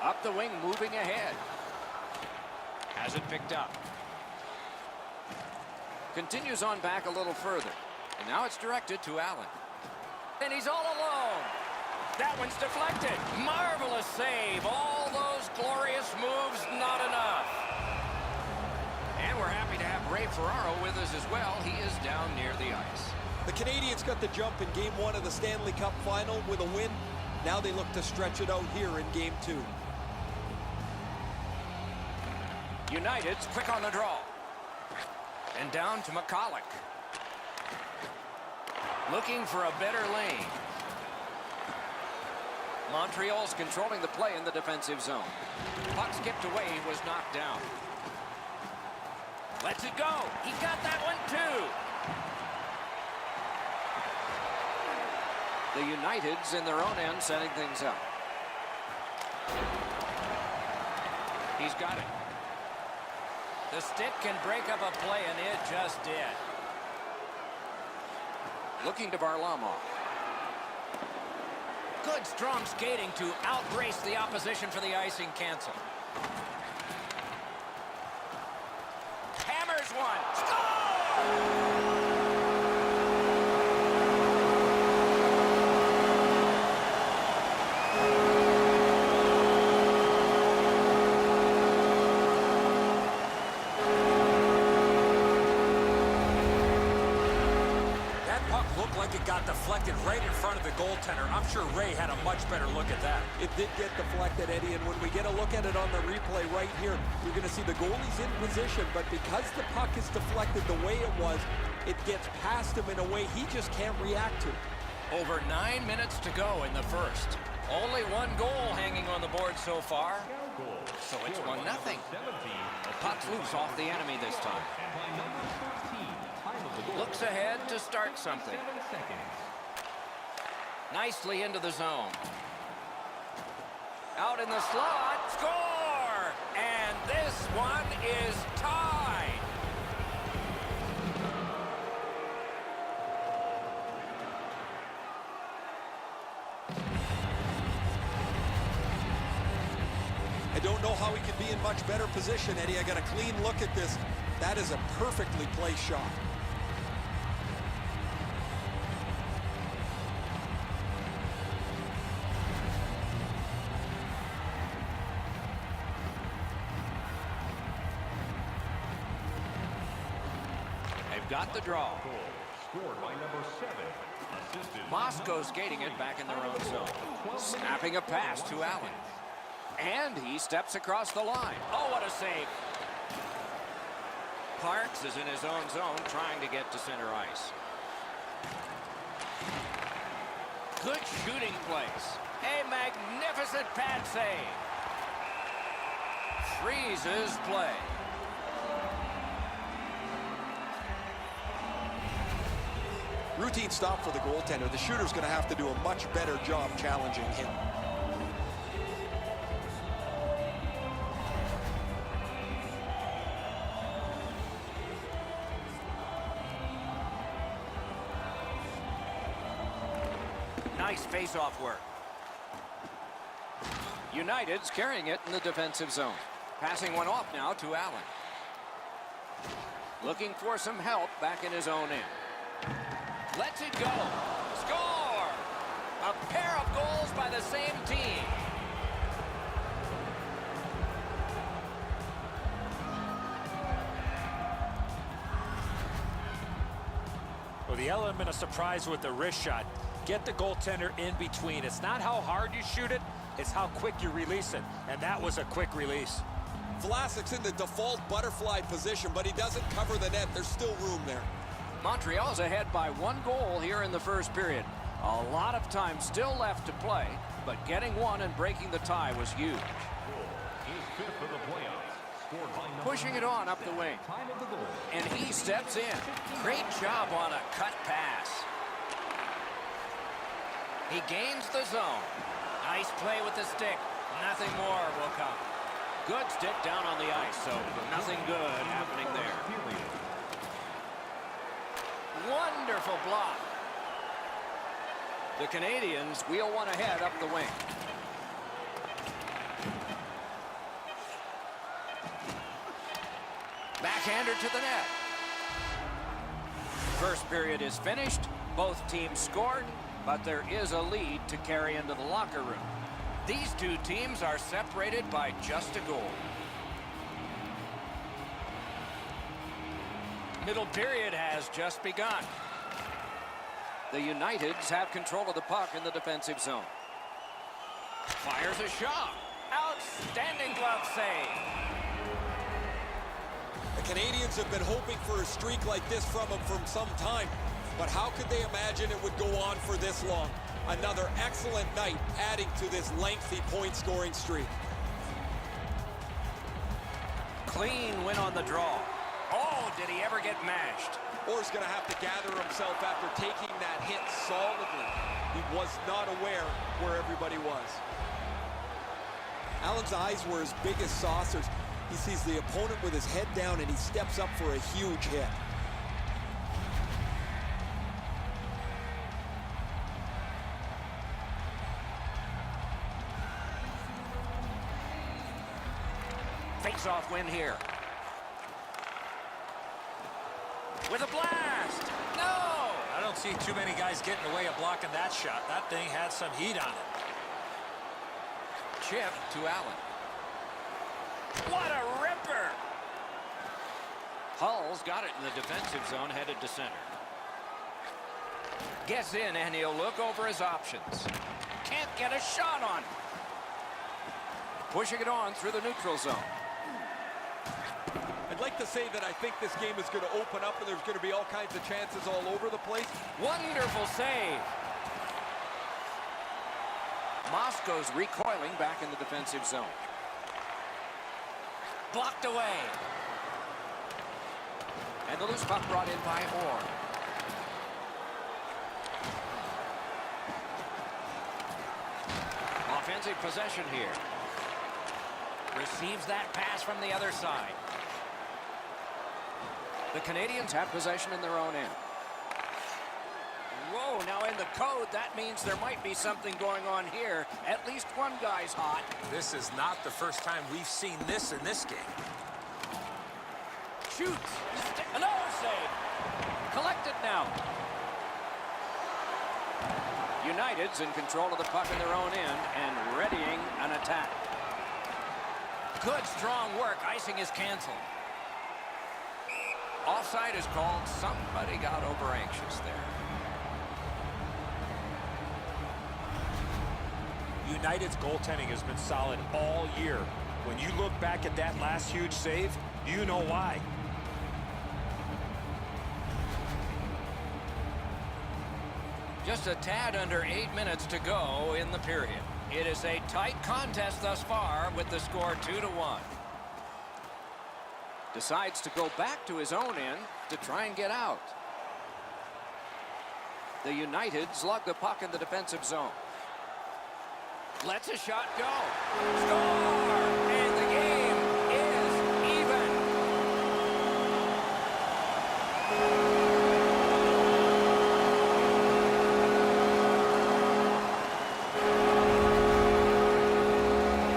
Up the wing, moving ahead. Has it picked up. Continues on back a little further. And now it's directed to Allen. And he's all alone. That one's deflected. Marvelous save. All those glorious moves, not enough. And we're happy to have Ray Ferraro with us as well. He is down near the ice. The Canadians got the jump in Game 1 of the Stanley Cup Final with a win. Now they look to stretch it out here in Game 2. United's quick on the draw. And down to McCulloch. Looking for a better lane. Montreal's controlling the play in the defensive zone. Puck skipped away, was knocked down. Lets it go. He got that one too. The United's in their own end setting things up. He's got it. The stick can break up a play, and it just did. Looking to Varlamov. Good strong skating to outrace the opposition for the icing cancel. Hammers one. Score! It got deflected right in front of the goaltender. I'm sure Ray had a much better look at that. It did get deflected, Eddie, and when we get a look at it on the replay right here, you're going to see the goalie's in position, but because the puck is deflected the way it was, it gets past him in a way he just can't react to. Over 9 minutes to go in the first. Only one goal hanging on the board so far. So it's 1-0. The puck's loose off the enemy this time. Looks ahead to start something. Nicely into the zone. Out in the slot. Score! And this one is tied. I don't know how he could be in much better position, Eddie. I got a clean look at this. That is a perfectly placed shot. Got the draw. Scored by number 7. Assisted Moscow skating it back in their own zone. Snapping a pass to Allen. And he steps across the line. Oh, what a save. Parks is in his own zone trying to get to center ice. Good shooting place. A magnificent pad save. Freezes play. Routine stop for the goaltender. The shooter's going to have to do a much better job challenging him. Nice face-off work. United's carrying it in the defensive zone. Passing one off now to Allen. Looking for some help back in his own end. Lets it go. Score! A pair of goals by the same team. Well, the element of surprise with the wrist shot. Get the goaltender in between. It's not how hard you shoot it, it's how quick you release it. And that was a quick release. Vlasic's in the default butterfly position, but he doesn't cover the net. There's still room there. Montreal's ahead by 1 goal here in the first period. A lot of time still left to play, but getting one and breaking the tie was huge. Pushing it on up the wing. And he steps in. Great job on a cut pass. He gains the zone. Nice play with the stick. Nothing more will come. Good stick down on the ice, so nothing good happening there. Wonderful block. The Canadians wheel one ahead up the wing. Backhander to the net. First period is finished. Both teams scored, but there is a lead to carry into the locker room. These two teams are separated by just a goal. Middle period has just begun. The Uniteds have control of the puck in the defensive zone. Fires a shot. Outstanding glove save. The Canadians have been hoping for a streak like this from him for some time, but how could they imagine it would go on for this long? Another excellent night adding to this lengthy point-scoring streak. Clean win on the draw. Oh, did he ever get mashed? Orr's going to have to gather himself after taking that hit solidly. He was not aware where everybody was. Allen's eyes were as big as saucers. He sees the opponent with his head down and he steps up for a huge hit. Face-off win here. With a blast! No! I don't see too many guys getting away of blocking that shot. That thing had some heat on it. Chip to Allen. What a ripper! Hull's got it in the defensive zone, headed to center. Gets in, and he'll look over his options. Can't get a shot on. Pushing it on through the neutral zone. I'd like to say that I think this game is going to open up and there's going to be all kinds of chances all over the place. Wonderful save. Moscow's recoiling back in the defensive zone. Blocked away. And the loose puck brought in by Orr. Offensive possession here. Receives that pass from the other side. The Canadians have possession in their own end. Whoa, now in the code, that means there might be something going on here. At least one guy's hot. This is not the first time we've seen this in this game. Shoots. Another save. Collected now. United's in control of the puck in their own end and readying an attack. Good, strong work. Icing is canceled. Offside is called. Somebody got over anxious there. United's goaltending has been solid all year. When you look back at that last huge save, you know why. Just a tad under 8 minutes to go in the period. It is a tight contest thus far with the score 2-1. Decides to go back to his own end to try and get out. The United slug the puck in the defensive zone. Lets a shot go. Score! And the game is even.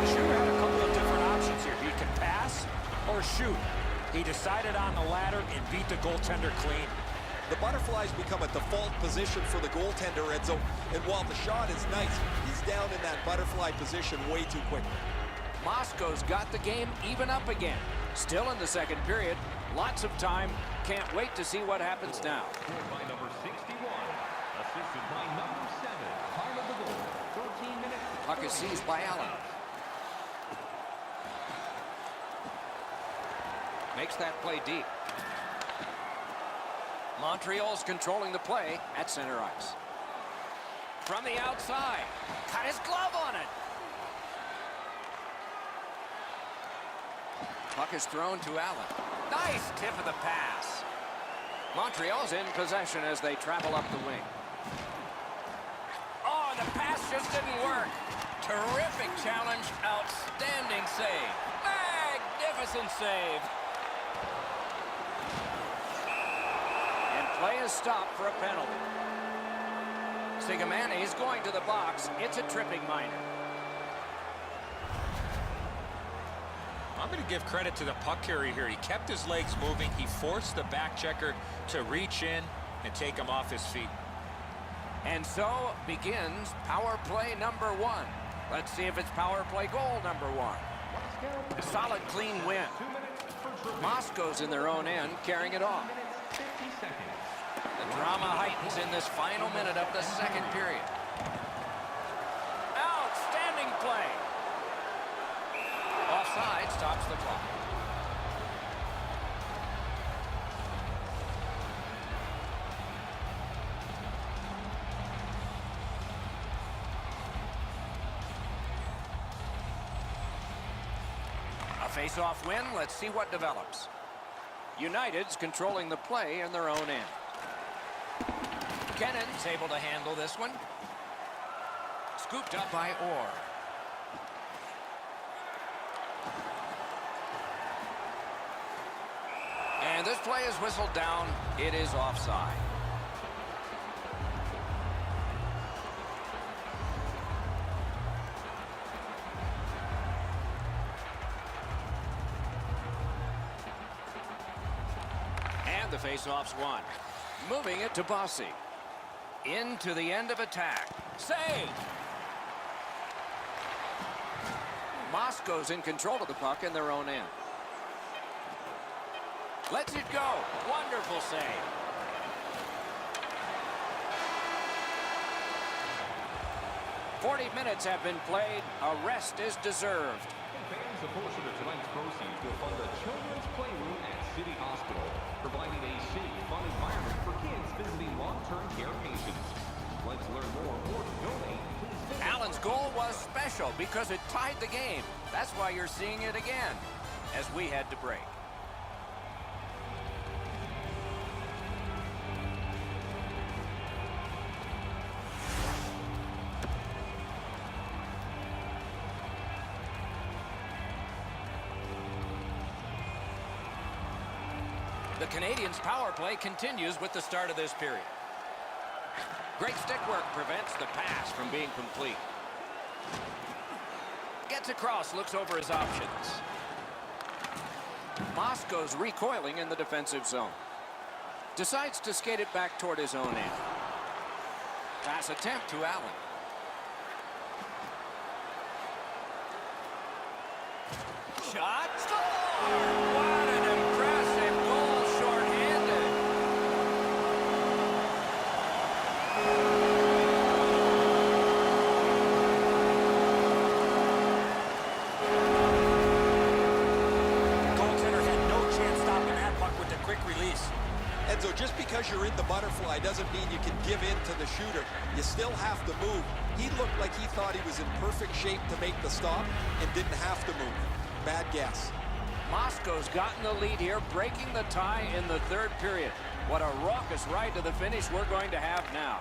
Shooter had a couple of different options here. He could pass or shoot. He decided on the latter and beat the goaltender clean. The butterflies become a default position for the goaltender, Edzo, and while the shot is nice, he's down in that butterfly position way too quick. Moscow's got the game even up again. Still in the second period. Lots of time. Can't wait to see what happens now. Scored by number 61. Assisted by number 7. Time of the goal, 13 minutes. Puck is seized by Allen. Makes that play deep. Montreal's controlling the play at center ice. From the outside. Got his glove on it. Puck is thrown to Allen. Nice tip of the pass. Montreal's in possession as they travel up the wing. Oh, the pass just didn't work. Terrific challenge. Outstanding save. Magnificent save. Play is stopped for a penalty. Sigamani is going to the box. It's a tripping minor. I'm going to give credit to the puck carrier here. He kept his legs moving. He forced the back checker to reach in and take him off his feet. And so begins power play number 1. Let's see if it's power play goal number 1. A solid, clean win. Moscow's in their own end, carrying it off. The drama heightens in this final minute of the second period. Outstanding play. Offside stops the clock. A face-off win. Let's see what develops. United's controlling the play in their own end. Kennan's able to handle this one. Scooped up by Orr. And this play is whistled down. It is offside. And the face-off's won. Moving it to Bossy. Into the end of attack. Save! Moscow's in control of the puck in their own end. Lets it go. Wonderful save. "40 minutes have been played. A rest is deserved." Fans, a portion of tonight's proceeds will fund a children's playroom at City Hospital, providing a safe, fun environment for kids visiting long-term care patients. Let's learn more or donate. Please visit Allen's goal was special because it tied the game. That's why you're seeing it again as we head to break. The Canadiens' power play continues with the start of this period. Great stick work prevents the pass from being complete. Gets across, looks over his options. Moscow's recoiling in the defensive zone. Decides to skate it back toward his own end. Pass attempt to Allen. Shot. Score! What an impressive goal, shorthanded. Goaltender had no chance stopping that puck with the quick release. Enzo, just because you're in the butterfly doesn't mean you can give in to the shooter. You still have to move. He looked like he thought he was in perfect shape to make the stop and didn't have to move. Bad guess. Moscow's gotten the lead here, breaking the tie in the third period. What a raucous ride to the finish we're going to have now.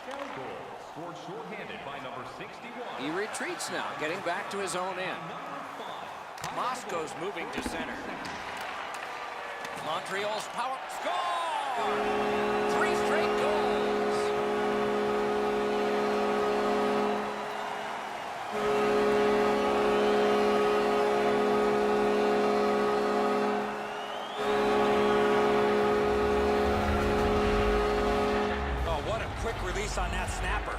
Moscow goal, scored shorthanded by number 61. He retreats now, getting back to his own end. Moscow's moving to center. Montreal's power score! 3 straight goals. Oh, what a quick release on that snapper.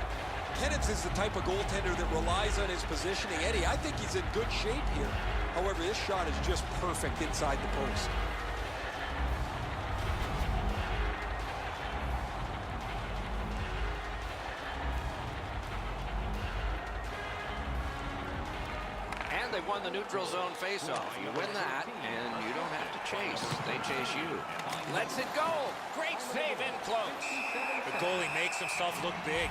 Kenneth is the type of goaltender that relies on his positioning. Eddie, I think he's in good shape here. However, this shot is just perfect inside the post. And they've won the neutral zone faceoff. You win that, and you don't have to chase. They chase you. Lets it go. Great save in close. The goalie makes himself look big.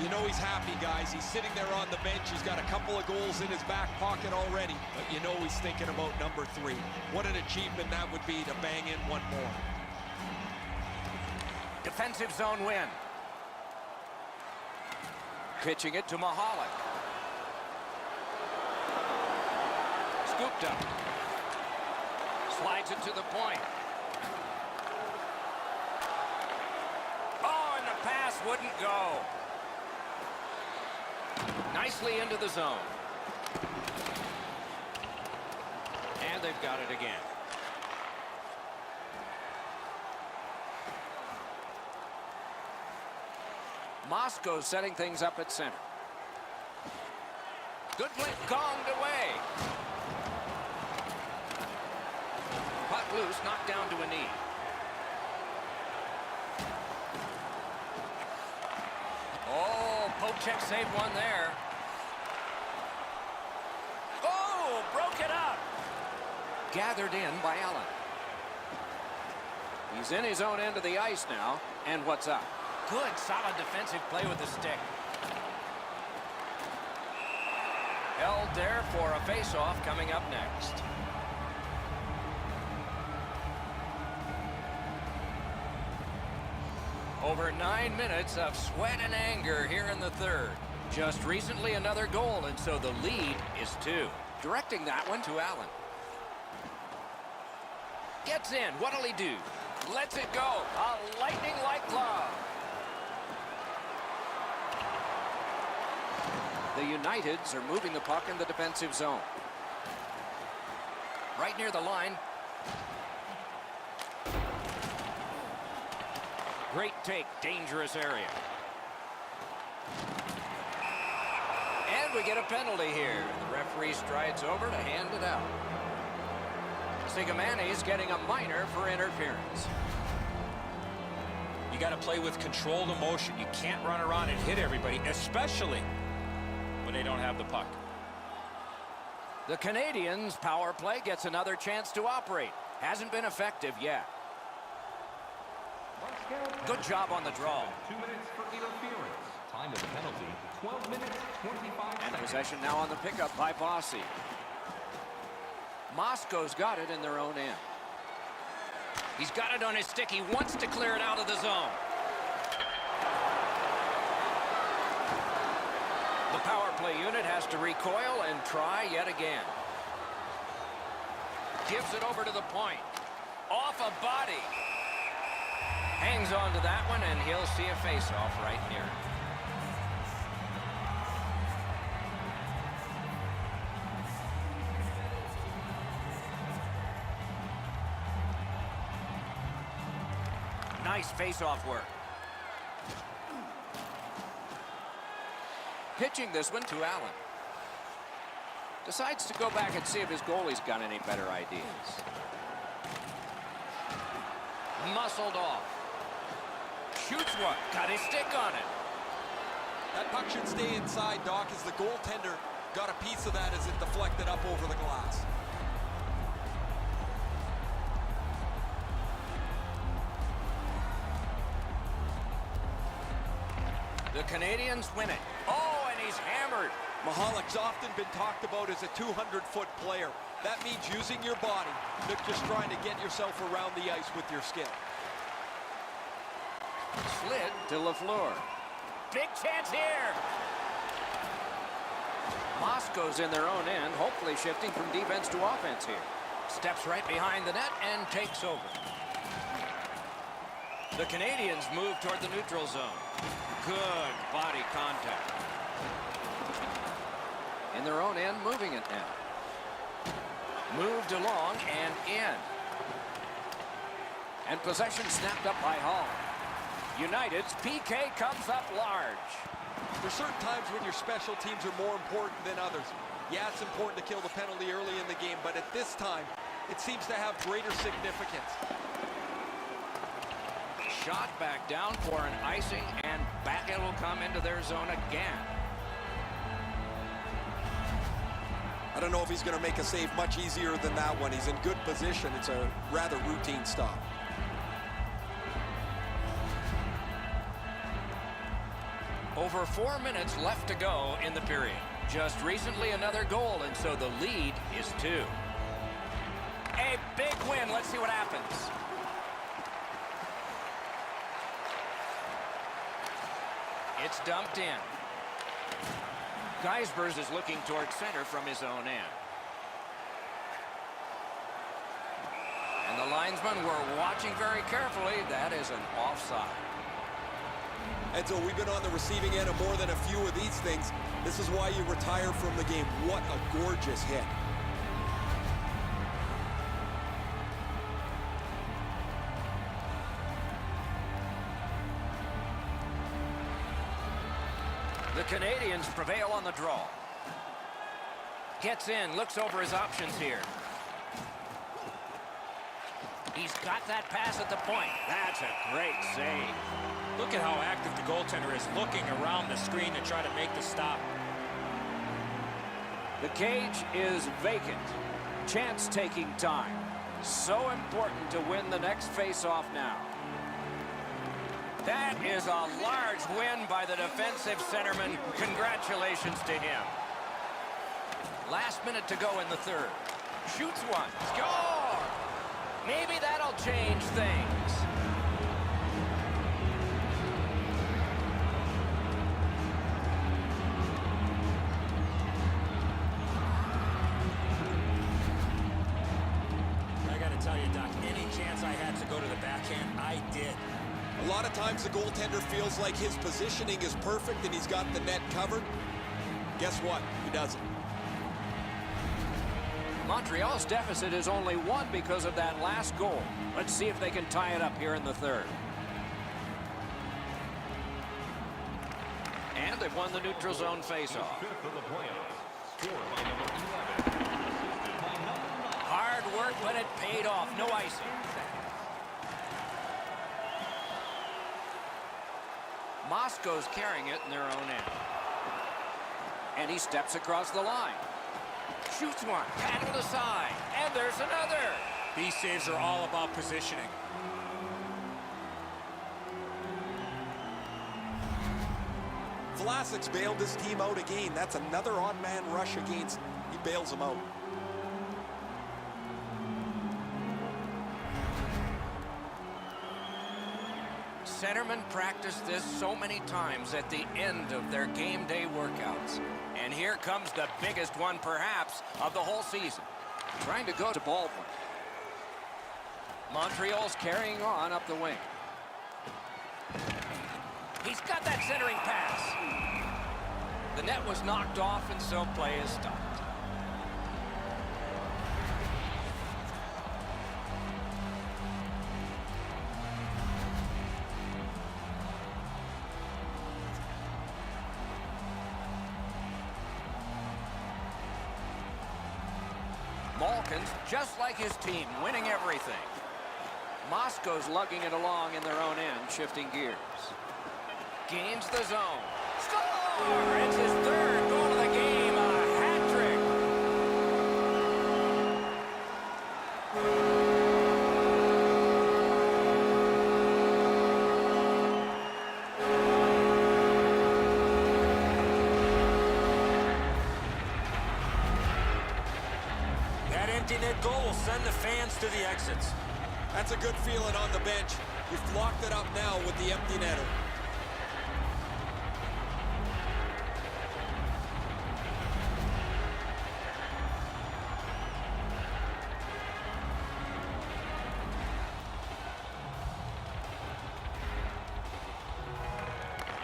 You know he's happy, guys. He's sitting there on the bench. He's got a couple of goals in his back pocket already. But you know he's thinking about number 3. What an achievement that would be to bang in one more. Defensive zone win. Pitching it to Mahalik. Scooped up. Slides it to the point. Oh, and the pass wouldn't go. Nicely into the zone. And they've got it again. Moscow setting things up at center. Good play, gonged away. Puck loose, knocked down to a knee. Oh, poke check saved one there. Oh, broke it up. Gathered in by Allen. He's in his own end of the ice now. And what's up? Good, solid defensive play with the stick. Held there for a face-off coming up next. Over 9 minutes of sweat and anger here in the third. Just recently another goal, and so the lead is 2. Directing that one to Allen. Gets in. What'll he do? Lets it go. A lightning-like glove. The Uniteds are moving the puck in the defensive zone. Right near the line. Great take, dangerous area. And we get a penalty here. The referee strides over to hand it out. Sigamani's getting a minor for interference. You got to play with controlled emotion. You can't run around and hit everybody, especially when they don't have the puck. The Canadiens' power play gets another chance to operate. Hasn't been effective yet. Good job on the draw. 2 minutes for interference. Time of the penalty, 12 minutes, 25 And seconds. possession now on the pickup by Bossy. Moscow's got it in their own end. He's got it on his stick. He wants to clear it out of the zone. The power play unit has to recoil and try yet again. Gives it over to the point. Off a body. Hangs on to that one, and he'll see a face-off right near it. Nice face-off work. Pitching this one to Allen. Decides to go back and see if his goalie's got any better ideas. Muscled off. Shoots one. Got his stick on it. That puck should stay inside, Doc, as the goaltender got a piece of that as it deflected up over the glass. The Canadiens win it. Oh, and he's hammered. Mihalik's often been talked about as a 200-foot player. That means using your body, not just trying to get yourself around the ice with your skill. Slid to LaFleur. Big chance here. Moscow's in their own end, hopefully shifting from defense to offense here. Steps right behind the net and takes over. The Canadiens move toward the neutral zone. Good body contact. In their own end, moving it now. Moved along and in. And possession snapped up by Hall. United's PK comes up large. There's certain times when your special teams are more important than others. Yeah, it's important to kill the penalty early in the game, but at this time, it seems to have greater significance. Shot back down for an icing, and back it will come into their zone again. I don't know if he's going to make a save much easier than that one. He's in good position. It's a rather routine stop. Over 4 minutes left to go in the period. Just recently another goal, and so the lead is 2. A big win. Let's see what happens. It's dumped in. Geisbers is looking toward center from his own end. And the linesmen were watching very carefully. That is an offside. And so we've been on the receiving end of more than a few of these things. This is why you retire from the game. What a gorgeous hit. Canadians prevail on the draw. Gets in, looks over his options here. He's got that pass at the point. That's a great save. Look at how active the goaltender is, looking around the screen to try to make the stop. The cage is vacant. Chance-taking time. So important to win the next face-off now. That is a large win by the defensive centerman. Congratulations to him. Last minute to go in the third. Shoots one. Score! Maybe that'll change things. I got to tell you, Doc, any chance I had to go to the backhand, I did. A lot of times the goaltender feels like his positioning is perfect and he's got the net covered. Guess what? He doesn't. Montreal's deficit is only one because of that last goal. Let's see if they can tie it up here in the third. And they've won the neutral zone faceoff. Hard work, but it paid off. No icing. Moscow's carrying it in their own end. And he steps across the line. Shoots one, paddled aside, and there's another. These saves are all about positioning. Vlasic's bailed his team out again. That's another odd-man rush against. He bails him out. Centermen practice this so many times at the end of their game day workouts. And here comes the biggest one, perhaps, of the whole season. Trying to go to Baldwin. Montreal's carrying on up the wing. He's got that centering pass. The net was knocked off, and so play is stopped. Malkin's just like his team, winning everything. Moscow's lugging it along in their own end, shifting gears. Gains the zone. Score! It's his third goal of the game, a hat trick. That empty net goal will send the fans to the exits. That's a good feeling on the bench. You've locked it up now with the empty netter.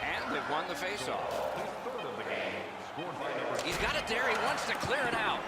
And they've won the faceoff. He's got it there. He wants to clear it out.